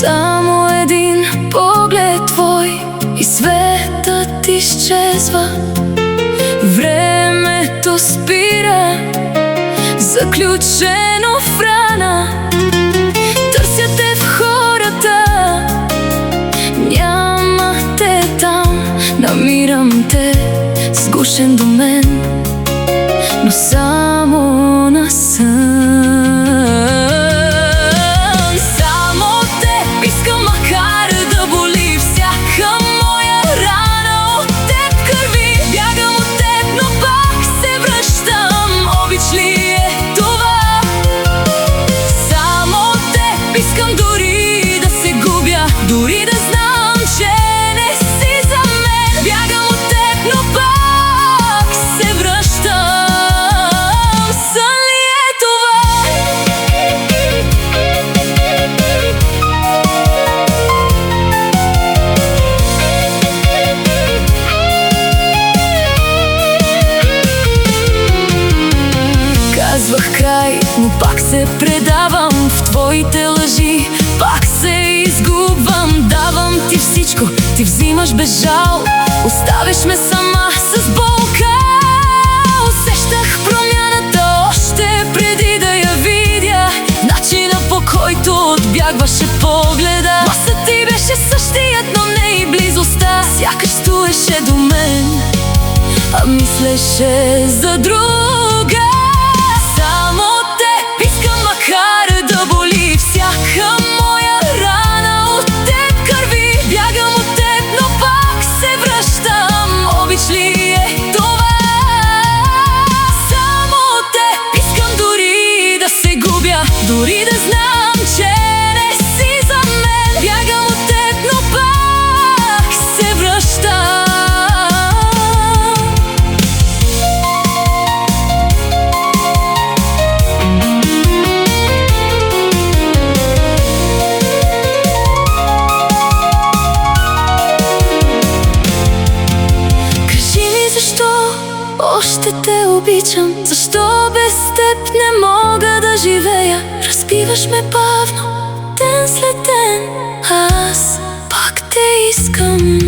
Само един поглед твой и светът изчезва. Времето спира, заключено в рана. Търся те в хората, няма те там. Намирам те сгушен до мен, но само на сън. Дори да знам, че не си за мен, бягам от теб, но пак се връщам. Сън ли е това? Казвах край, но пак се предавам в твоите лъжи. Пак се изгубвам, давам ти всичко, ти взимаш без жал. Оставиш ме сама с болка. Усещах промяната още преди да я видя. Начина, по който отбягваше погледа. Гласът ти беше същият, но не и близостта. Сякаш стоеше до мен, а мислеше за друга. Само те искам, макар да боли всяка моя рана. От теб кърви, бягам от теб, но пак се връщам. Обич ли е това? Само те искам, дори да се губя, дори да знам, че не си за мен. Бягам от теб, но пак се връщам. Още те обичам, защо без теб не мога да живея? Разбиваш ме бавно, ден след ден, аз пак те искам.